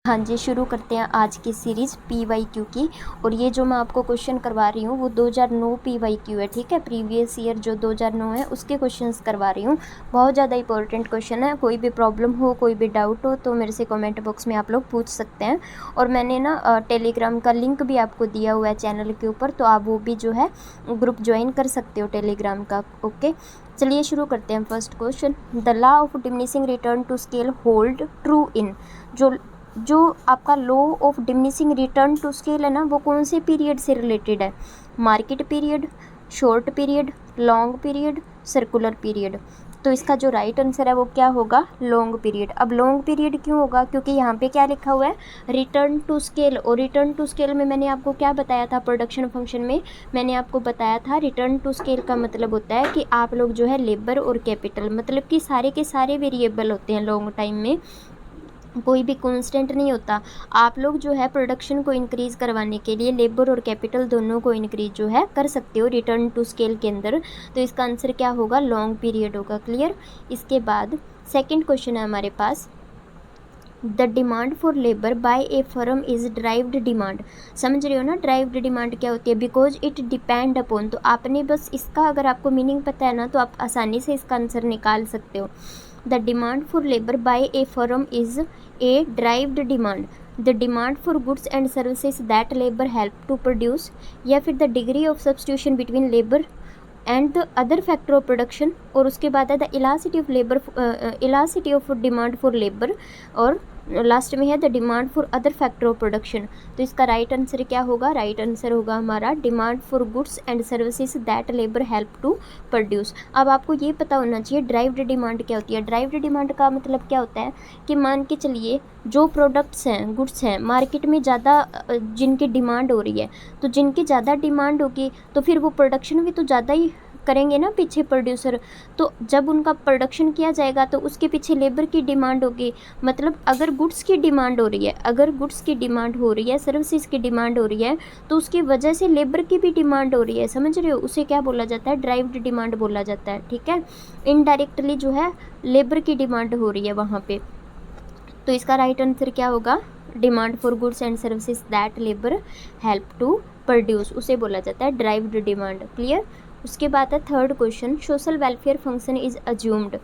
हाँ जी, शुरू करते हैं आज की सीरीज़ PYQ की। और ये जो मैं आपको क्वेश्चन करवा रही हूँ वो 2009 PYQ है, ठीक है। प्रीवियस ईयर जो 2009 है उसके क्वेश्चंस करवा रही हूँ। बहुत ज़्यादा इंपॉर्टेंट क्वेश्चन है। कोई भी प्रॉब्लम हो, कोई भी डाउट हो तो मेरे से कमेंट बॉक्स में आप लोग पूछ सकते हैं। और मैंने ना टेलीग्राम का लिंक भी आपको दिया हुआ है चैनल के ऊपर, तो आप वो भी जो है ग्रुप ज्वाइन कर सकते हो टेलीग्राम का। ओके, चलिए शुरू करते हैं। First question, the law of diminishing return to scale hold true in. जो आपका law of diminishing return to scale है ना, वो कौन से पीरियड से रिलेटेड है? Market period, short period, long period, circular period. तो इसका जो राइट आंसर है वो क्या होगा? Long period. अब लॉन्ग पीरियड क्यों होगा? क्योंकि यहाँ पे क्या लिखा हुआ है? Return to scale. और रिटर्न टू स्केल में मैंने आपको क्या बताया था? प्रोडक्शन फंक्शन में मैंने आपको बताया था रिटर्न टू स्केल का मतलब होता है कि आप लोग जो है लेबर और कैपिटल, मतलब कि सारे के सारे वेरिएबल होते हैं लॉन्ग टाइम में, कोई भी कांस्टेंट नहीं होता। आप लोग जो है प्रोडक्शन को इंक्रीज़ करवाने के लिए लेबर और कैपिटल दोनों को इंक्रीज जो है कर सकते हो रिटर्न टू स्केल के अंदर। तो इसका आंसर क्या होगा? लॉन्ग पीरियड होगा। क्लियर। इसके बाद सेकंड क्वेश्चन है हमारे पास, the demand for labour by a firm is derived demand. समझ रहे हो ना ड्राइव्ड डिमांड क्या होती है? Because it depend upon. तो आपने बस इसका अगर आपको मीनिंग पता है ना तो आप आसानी से इसका आंसर निकाल सकते हो। The demand for labour by a firm is a derived demand, the demand for goods and services that labour help to produce, या फिर the degree of substitution between labour and the other factor of production. और उसके बाद है the elasticity of labour, elasticity of demand for labour, और last में है the demand for other factor of production. तो इसका राइट आंसर क्या होगा? राइट आंसर होगा हमारा demand for goods and services that labour help to produce. अब आपको ये पता होना चाहिए ड्राइव्ड डिमांड क्या होती है। ड्राइव्ड डिमांड का मतलब क्या होता है कि मान के चलिए जो प्रोडक्ट्स हैं, गुड्स हैं, मार्केट में ज़्यादा जिनकी डिमांड हो रही है, तो जिनकी ज़्यादा डिमांड होगी तो फिर वो प्रोडक्शन भी तो ज़्यादा ही करेंगे ना पीछे प्रोड्यूसर। तो जब उनका प्रोडक्शन किया जाएगा तो उसके पीछे लेबर की डिमांड होगी। मतलब अगर गुड्स की डिमांड हो रही है, अगर गुड्स की डिमांड हो रही है, सर्विसेज की डिमांड हो रही है, तो उसकी वजह से लेबर की भी डिमांड हो रही है। समझ रहे हो? उसे क्या बोला जाता है? ड्राइव्ड डिमांड बोला जाता है, ठीक है। इनडायरेक्टली जो है लेबर की डिमांड हो रही है वहाँ पे। तो इसका राइट आंसर क्या होगा? Demand for goods and services that labour help to produce, उसे बोला जाता है ड्राइव्ड डिमांड। क्लियर। उसके बाद है third question, social welfare function is assumed.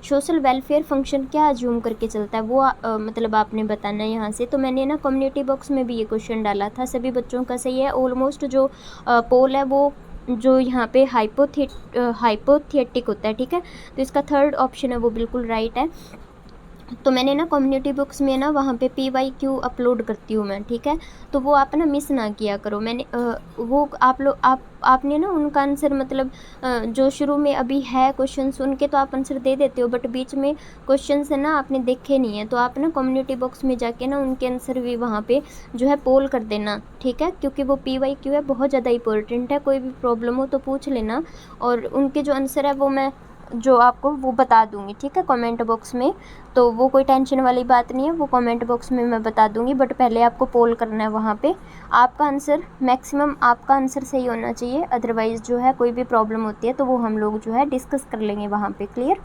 Social welfare function क्या अज्यूम करके चलता है वो मतलब आपने बताना है यहाँ से। तो मैंने ना कम्युनिटी बॉक्स में भी ये क्वेश्चन डाला था, सभी बच्चों का सही है ऑलमोस्ट। जो पोल है वो जो यहाँ पे हाइपोथेटिक होता है, ठीक है। तो इसका थर्ड ऑप्शन है वो बिल्कुल राइट है। तो मैंने ना कम्युनिटी बुक्स में ना वहाँ पे PYQ अपलोड करती हूँ मैं, ठीक है। तो वो आप ना मिस ना किया करो। मैंने वो आप लोग आपने ना उनका आंसर मतलब जो शुरू में अभी है क्वेश्चंस उनके तो आप आंसर दे देते हो, बट बीच में क्वेश्चंस है ना आपने देखे नहीं है। तो आप ना कम्युनिटी बॉक्स में जाके ना उनके आंसर भी वहाँ पे जो है पोल कर देना, ठीक है। क्योंकि वो PYQ है, बहुत ज़्यादा इंपॉर्टेंट है। कोई भी प्रॉब्लम हो तो पूछ लेना, और उनके जो आंसर है वो मैं जो आपको वो बता दूंगी, ठीक है, कमेंट बॉक्स में। तो वो कोई टेंशन वाली बात नहीं है, वो कमेंट बॉक्स में मैं बता दूंगी, बट पहले आपको पोल करना है वहाँ पे। आपका आंसर मैक्सिमम आपका आंसर सही होना चाहिए, अदरवाइज़ जो है कोई भी प्रॉब्लम होती है तो वो हम लोग जो है डिस्कस कर लेंगे वहाँ पे। क्लियर।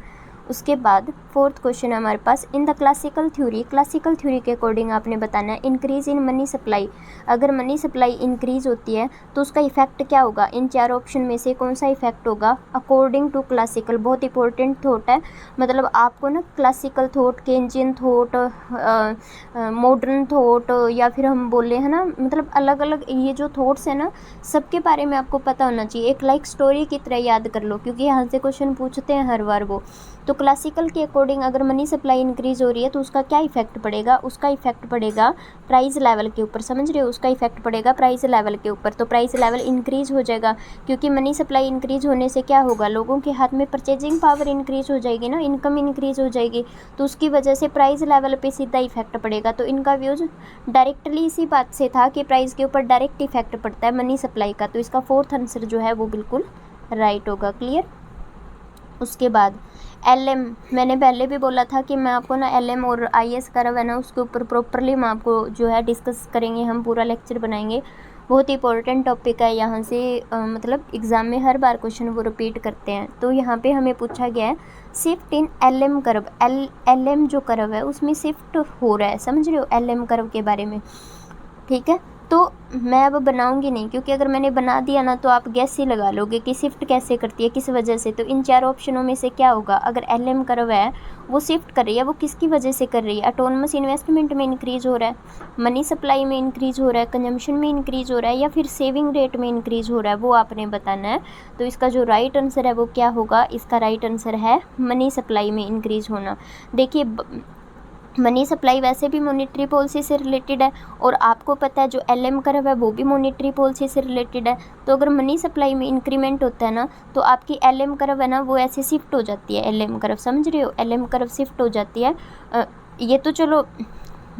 उसके बाद फोर्थ क्वेश्चन है हमारे पास, इन द क्लासिकल थ्योरी के अकॉर्डिंग आपने बताना है इंक्रीज इन मनी सप्लाई। अगर मनी सप्लाई इंक्रीज होती है तो उसका इफेक्ट क्या होगा? इन चार ऑप्शन में से कौन सा इफेक्ट होगा अकॉर्डिंग टू क्लासिकल? बहुत इंपॉर्टेंट थॉट है, मतलब आपको ना classical thought, Keynesian thought, modern thought, या फिर हम बोले हैं ना, मतलब अलग अलग ये जो थॉट्स है ना सबके बारे में आपको पता होना चाहिए। एक लाइक स्टोरी की तरह याद कर लो, क्योंकि यहाँ से क्वेश्चन पूछते हैं हर बार वो। तो क्लासिकल के अकॉर्डिंग अगर मनी सप्लाई इंक्रीज हो रही है तो उसका क्या इफेक्ट पड़ेगा? उसका इफेक्ट पड़ेगा प्राइस लेवल के ऊपर। समझ रहे हो? उसका इफेक्ट पड़ेगा प्राइस लेवल के ऊपर। तो प्राइस लेवल इंक्रीज हो जाएगा, क्योंकि मनी सप्लाई इंक्रीज होने से क्या होगा? लोगों के हाथ में परचेजिंग पावर इंक्रीज हो जाएगी ना, इनकम इंक्रीज हो जाएगी, तो उसकी वजह से प्राइस लेवल पे सीधा इफेक्ट पड़ेगा। तो इनका व्यूज डायरेक्टली इसी बात से था कि प्राइस के ऊपर डायरेक्ट इफेक्ट पड़ता है मनी सप्लाई का। तो इसका फोर्थ आंसर जो है वो बिल्कुल राइट होगा। क्लियर। उसके बाद LM, मैंने पहले भी बोला था कि मैं आपको ना LM और IS कर्व है ना उसके ऊपर प्रॉपरली मैं आपको जो है डिस्कस करेंगे, हम पूरा लेक्चर बनाएंगे। बहुत ही इंपॉर्टेंट टॉपिक है, यहाँ से मतलब एग्ज़ाम में हर बार क्वेश्चन वो रिपीट करते हैं। तो यहाँ पे हमें पूछा गया है shift in L M curve, L M जो कर्व है उसमें शिफ्ट हो रहा है, समझ रहे हो एल एम कर्व के बारे में, ठीक है। तो मैं अब बनाऊंगी नहीं, क्योंकि अगर मैंने बना दिया ना तो आप गैस ही लगा लोगे कि शिफ्ट कैसे करती है, किस वजह से। तो इन चार ऑप्शनों में से क्या होगा, अगर एल एम कर्व है वो शिफ्ट कर रही है, वो किसकी वजह से कर रही है, ऑटोनमस इन्वेस्टमेंट में इंक्रीज हो रहा है, मनी सप्लाई में इंक्रीज हो रहा है, कंजम्पशन में इंक्रीज हो रहा है, या फिर सेविंग रेट में इंक्रीज हो रहा है, वो आपने बताना है। तो इसका जो राइट आंसर है वो क्या होगा, इसका राइट आंसर है मनी सप्लाई में इंक्रीज होना। देखिए मनी सप्लाई वैसे भी मॉनेटरी पॉलिसी से रिलेटेड है, और आपको पता है जो एल एम कर्व है वो भी मॉनेटरी पॉलिसी से रिलेटेड है। तो अगर मनी सप्लाई में इंक्रीमेंट होता है ना तो आपकी एल एम कर्व है ना वो ऐसे शिफ्ट हो जाती है, एल एम कर्व, समझ रहे हो, एल एम कर्व शिफ्ट हो जाती है। ये तो चलो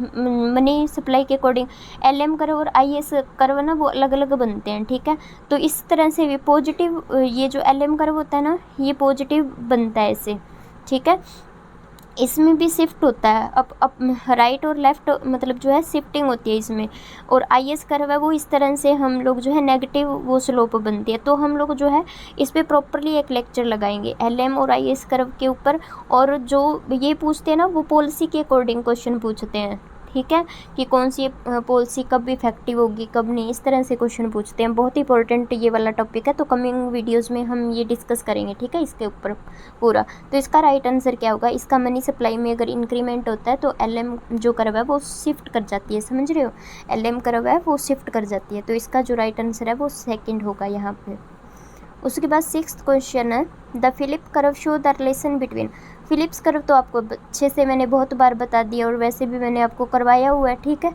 मनी सप्लाई के अकॉर्डिंग, एल एम कर्व और आई एस कर्व ना वो अलग अलग बनते हैं, ठीक है। तो इस तरह से भी पॉजिटिव, ये जो एल एम कर्व होता है ना ये पॉजिटिव बनता है इससे, ठीक है। इसमें भी शिफ्ट होता है, अब राइट और लेफ़्ट मतलब जो है शिफ्टिंग होती है इसमें। और आई एस कर्व है वो इस तरह से हम लोग जो है नेगेटिव वो स्लोप बनती है। तो हम लोग जो है इस पर प्रॉपरली एक लेक्चर लगाएंगे एल एम और आई एस कर्व के ऊपर। और जो ये पूछते हैं ना वो पॉलिसी के अकॉर्डिंग क्वेश्चन पूछते हैं, ठीक है, कि कौन सी पॉलिसी कब इफेक्टिव होगी कब नहीं, इस तरह से क्वेश्चन पूछते हैं। बहुत ही इंपॉर्टेंट ये वाला टॉपिक है, तो कमिंग वीडियोस में हम ये डिस्कस करेंगे, ठीक है, इसके ऊपर पूरा। तो इसका राइट आंसर क्या होगा, इसका मनी सप्लाई में अगर इंक्रीमेंट होता है तो एल एम जो कर्व है वो शिफ्ट कर जाती है, समझ रहे हो, एल एम कर्व है वो शिफ्ट कर जाती है। तो इसका जो राइट आंसर है वो सेकेंड होगा यहाँ पे। उसके बाद 6th क्वेश्चन है the Phillip curve show the relation between. Phillips curve तो आपको अच्छे से मैंने बहुत बार बता दिया, और वैसे भी मैंने आपको करवाया हुआ है, ठीक है।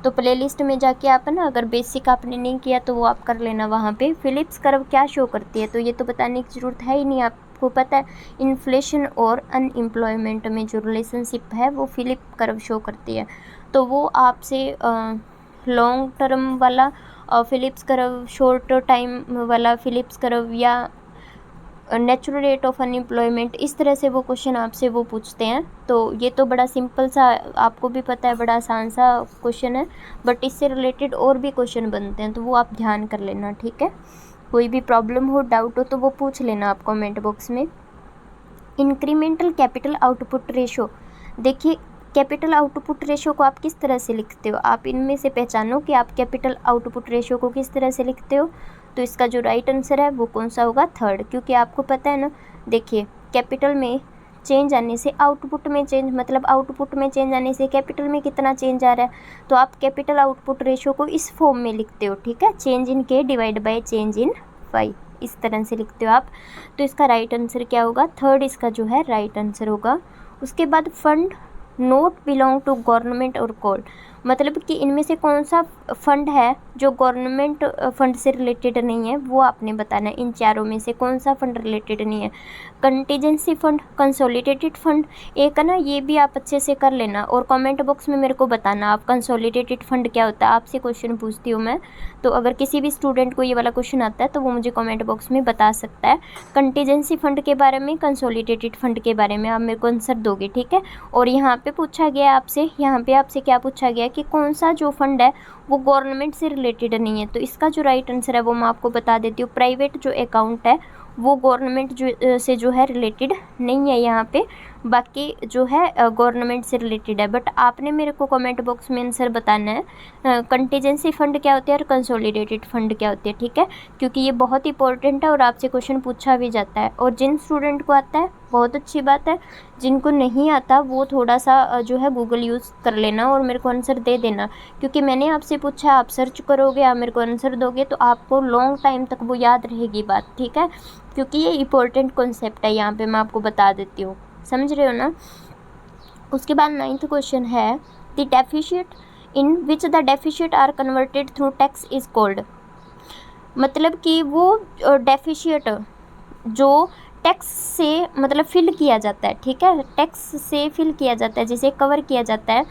तो प्लेलिस्ट में जाके आप ना अगर बेसिक आपने नहीं किया तो वो आप कर लेना वहाँ पे। फिलिप्स कर्व क्या शो करती है, तो ये तो बताने की ज़रूरत है ही नहीं, आपको पता है इन्फ्लेशन और अनएम्प्लॉयमेंट में जो रिलेशनशिप है वो फिलिप कर्व शो करती है। तो वो आपसे लॉन्ग टर्म वाला फिलिप्स कर्व, शॉर्ट टाइम वाला फिलिप्स कर्व, या नेचुरल रेट ऑफ अनएम्प्लॉयमेंट, इस तरह से वो क्वेश्चन आपसे वो पूछते हैं। तो ये तो बड़ा सिंपल सा, आपको भी पता है, बड़ा आसान सा क्वेश्चन है, बट इससे रिलेटेड और भी क्वेश्चन बनते हैं, तो वो आप ध्यान कर लेना, ठीक है। कोई भी प्रॉब्लम हो, डाउट हो तो वो पूछ लेना आप कमेंट बॉक्स में। इंक्रीमेंटल कैपिटल आउटपुट रेशो, देखिए कैपिटल आउटपुट रेशो को आप किस तरह से लिखते हो, आप इनमें से पहचानो कि आप कैपिटल आउटपुट रेशो को किस तरह से लिखते हो। तो इसका जो राइट आंसर है वो कौन सा होगा, थर्ड, क्योंकि आपको पता है ना, देखिए कैपिटल में चेंज आने से आउटपुट में चेंज, मतलब आउटपुट में चेंज आने से कैपिटल में कितना चेंज आ रहा है। तो आप कैपिटल आउटपुट रेशो को इस फॉर्म में लिखते हो, ठीक है, change in K divide by change in Y, इस तरह से लिखते हो आप। तो इसका राइट आंसर क्या होगा, थर्ड इसका जो है राइट आंसर होगा। उसके बाद fund not belong to government और कोर्ट, मतलब कि इनमें से कौन सा फंड है जो गवर्नमेंट फंड से रिलेटेड नहीं है, वो आपने बताना है। इन चारों में से कौन सा फंड रिलेटेड नहीं है, कंटीजेंसी फंड, कंसोलिडेटेड फंड, एक है ना, ये भी आप अच्छे से कर लेना। और कमेंट बॉक्स में मेरे को बताना आप कंसोलिडेटेड फंड क्या होता है, आपसे क्वेश्चन पूछती हूँ मैं। तो अगर किसी भी स्टूडेंट को ये वाला क्वेश्चन आता है तो वो मुझे कमेंट बॉक्स में बता सकता है, कंटीजेंसी फंड के बारे में, कंसोलिडेटेड फंड के बारे में आप मेरे को आंसर दोगे, ठीक है। और यहाँ पे पूछा गया आपसे, यहाँ पे आपसे क्या पूछा गया कि कौन सा जो फंड है वो गवर्नमेंट से रिलेटेड नहीं है। तो इसका जो राइट आंसर है वो मैं आपको बता देती हूँ, प्राइवेट जो अकाउंट है वो गवर्नमेंट से जो है रिलेटेड नहीं है यहाँ पे, बाकी जो है गवर्नमेंट से रिलेटेड है। बट आपने मेरे को कमेंट बॉक्स में आंसर बताना है कंटीजेंसी फंड क्या होती है और कंसोलिडेटेड फंड क्या होती है, ठीक है, क्योंकि ये बहुत इंपॉर्टेंट है और आपसे क्वेश्चन पूछा भी जाता है। और जिन स्टूडेंट को आता है बहुत अच्छी बात है, जिनको नहीं आता वो थोड़ा सा जो है गूगल यूज़ कर लेना और मेरे को आंसर दे देना, क्योंकि मैंने आपसे पूछा, आप सर्च करोगे, आप मेरे को आंसर दोगे तो आपको लॉन्ग टाइम तक वो याद रहेगी बात, ठीक है, क्योंकि ये इंपॉर्टेंट कॉन्सेप्ट है, यहाँ पे मैं आपको बता देती हूँ, समझ रहे हो ना। उसके बाद 9th क्वेश्चन है the deficit in which the deficit are converted through tax is called, मतलब कि वो डेफिशिट जो टैक्स से मतलब फिल किया जाता है, ठीक है, टैक्स से फिल किया जाता है, जिसे कवर किया जाता है,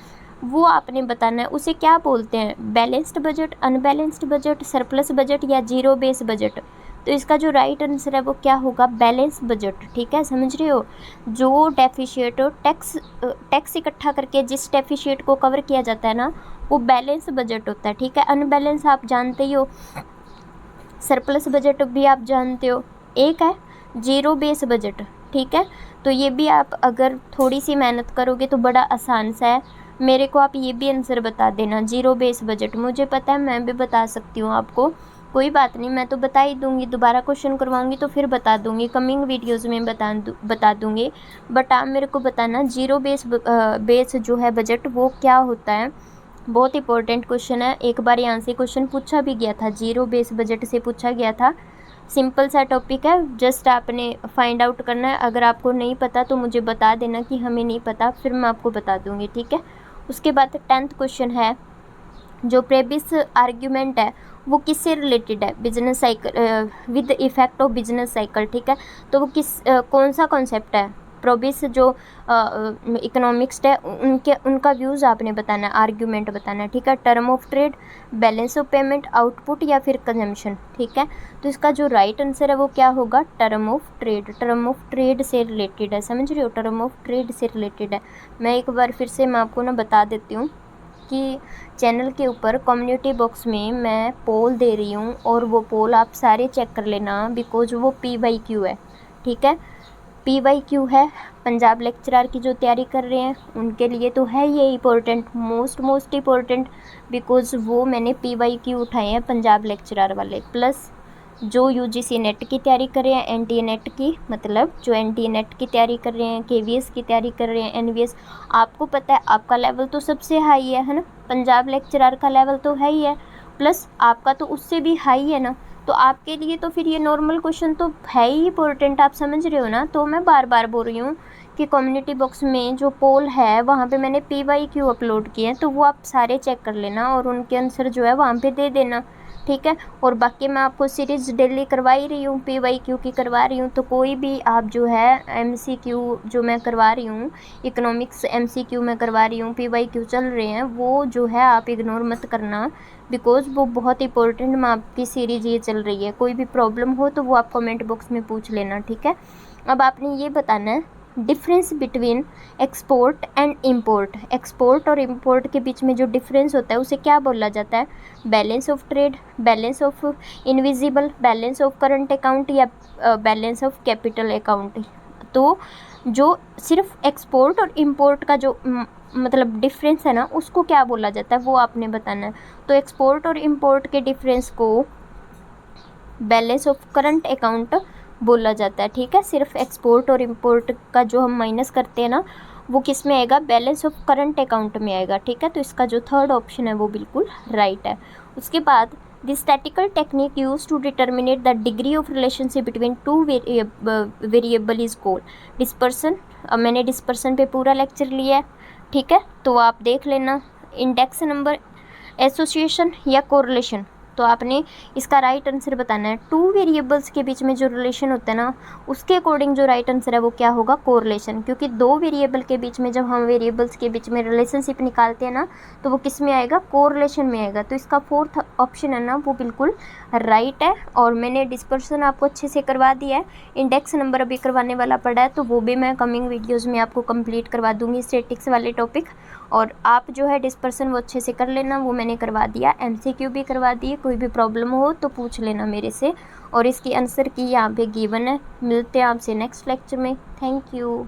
वो आपने बताना है, उसे क्या बोलते हैं, balanced budget, unbalanced budget, surplus budget या जीरो बेस बजट। तो इसका जो राइट आंसर है वो क्या होगा, बैलेंस बजट। ठीक है, समझ रहे हो, जो डेफिशिएट हो टैक्स इकट्ठा करके जिस डेफिशिएट को कवर किया जाता है ना, वो बैलेंस बजट होता है। ठीक है, अनबैलेंस आप जानते ही हो, सरप्लस बजट भी आप जानते हो, एक है जीरो बेस बजट। ठीक है, तो ये भी आप अगर थोड़ी सी मेहनत करोगे तो बड़ा आसान सा है। मेरे को आप ये भी आंसर बता देना, जीरो बेस बजट। मुझे पता है, मैं भी बता सकती हूँ आपको, कोई बात नहीं, मैं तो बता ही दूंगी। दोबारा क्वेश्चन करवाऊंगी तो फिर बता दूंगी, कमिंग वीडियोज़ में बता दूंगी। बट आप मेरे को बताना जीरो बेस जो है बजट वो क्या होता है। बहुत इंपॉर्टेंट क्वेश्चन है, एक बार यहाँ से क्वेश्चन पूछा भी गया था, जीरो बेस बजट से पूछा गया था। सिंपल सा टॉपिक है, जस्ट आपने फाइंड आउट करना है। अगर आपको नहीं पता तो मुझे बता देना कि हमें नहीं पता, फिर मैं आपको बता दूंगी। ठीक है, उसके बाद 10th क्वेश्चन है, जो प्रेबिस आर्ग्यूमेंट है वो किससे रिलेटेड है, business cycle with effect of business cycle. ठीक है, तो वो कौन सा कॉन्सेप्ट है, प्रोबिस जो इकोनॉमिक्स है उनका व्यूज़ आपने बताना है, आर्ग्यूमेंट बताना है। ठीक है, term of trade, balance of payment, output या फिर कंजम्पशन। ठीक है, तो इसका जो राइट आंसर है वो क्या होगा, term of trade. Term of trade से रिलेटेड है, समझ रहे हो, टर्म ऑफ ट्रेड से रिलेटेड है। मैं एक बार फिर से मैं आपको ना बता देती हूँ कि चैनल के ऊपर कम्युनिटी बॉक्स में मैं पोल दे रही हूँ, और वो पोल आप सारे चेक कर लेना, बिकॉज वो PYQ है। ठीक है, PYQ है, पंजाब लेक्चरर की जो तैयारी कर रहे हैं उनके लिए तो है ये इम्पोर्टेंट, मोस्ट इम्पोर्टेंट, बिकॉज वो मैंने PYQ उठाए हैं पंजाब लेक्चरर वाले। प्लस जो UGC नेट की तैयारी कर रहे हैं, NTA नेट की, मतलब जो NTA नेट की तैयारी कर रहे हैं, KVS की तैयारी कर रहे हैं, NVS, आपको पता है आपका लेवल तो सबसे हाई है ना, पंजाब लेक्चरर का लेवल तो है ही है, प्लस आपका तो उससे भी हाई है ना, तो आपके लिए तो फिर ये नॉर्मल क्वेश्चन तो है ही इंपॉर्टेंट, आप समझ रहे हो ना। तो मैं बार बार बोल रही हूँ कि कम्युनिटी बॉक्स में जो पोल है वहाँ पे मैंने PYQ अपलोड किए हैं, तो वो आप सारे चेक कर लेना और उनके आंसर जो है वहाँ पे दे देना। ठीक है, और बाकी मैं आपको सीरीज़ डेली करवा ही रही हूँ, PYQ की करवा रही हूँ, तो कोई भी आप जो है MCQ जो मैं करवा रही हूँ, इकोनॉमिक्स MCQ मैं करवा रही हूँ, PYQ चल रहे हैं, वो जो है आप इग्नोर मत करना, बिकॉज़ वो बहुत इंपॉर्टेंट मैं आपकी सीरीज़ ये चल रही है। कोई भी प्रॉब्लम हो तो वो आप कमेंट बॉक्स में पूछ लेना। ठीक है, अब आपने ये बताना है difference between export and import. Export और इंपोर्ट के बीच में जो डिफरेंस होता है उसे क्या बोला जाता है, balance of trade, balance of invisible, balance of current account या बैलेंस ऑफ कैपिटल अकाउंट। तो जो सिर्फ एक्सपोर्ट और इंपोर्ट का जो मतलब डिफरेंस है ना, उसको क्या बोला जाता है वो आपने बताना है। तो एक्सपोर्ट और इंपोर्ट के डिफरेंस को बैलेंस ऑफ करंट अकाउंट बोला जाता है। ठीक है, सिर्फ एक्सपोर्ट और इंपोर्ट का जो हम माइनस करते हैं ना, वो किस में आएगा, बैलेंस ऑफ करंट अकाउंट में आएगा। ठीक है, तो इसका जो थर्ड ऑप्शन है वो बिल्कुल राइट है। उसके बाद the statical technique use to determinate the degree of relationship between two variable is called dispersion. अब मैंने डिस्पर्सन पे पूरा लेक्चर लिया है, ठीक है, तो आप देख लेना। इंडेक्स नंबर, एसोसिएशन या कोरिलेशन, तो आपने इसका राइट आंसर बताना है। टू वेरिएबल्स के बीच में जो रिलेशन होता है ना, उसके अकॉर्डिंग जो राइट आंसर है वो क्या होगा, कोरिलेशन। क्योंकि दो वेरिएबल के बीच में जब हम वेरिएबल्स के बीच में रिलेशनशिप निकालते हैं ना, तो वो किस में आएगा, कोरिलेशन में आएगा। तो इसका फोर्थ ऑप्शन है ना वो बिल्कुल राइट है। और मैंने डिस्पर्सन आपको अच्छे से करवा दिया है, इंडेक्स नंबर अभी करवाने वाला पड़ा है, तो वो भी मैं कमिंग वीडियोज़ में आपको कंप्लीट करवा दूँगी, स्टैटिक्स वाले टॉपिक। और आप जो है डिस्पर्सन वो अच्छे से कर लेना, वो मैंने करवा दिया। MCQ भी करवा दिए, कोई भी प्रॉब्लम हो तो पूछ लेना मेरे से। और इसकी आंसर की यहाँ पे गिवन है। मिलते हैं आपसे नेक्स्ट लेक्चर में। Thank you.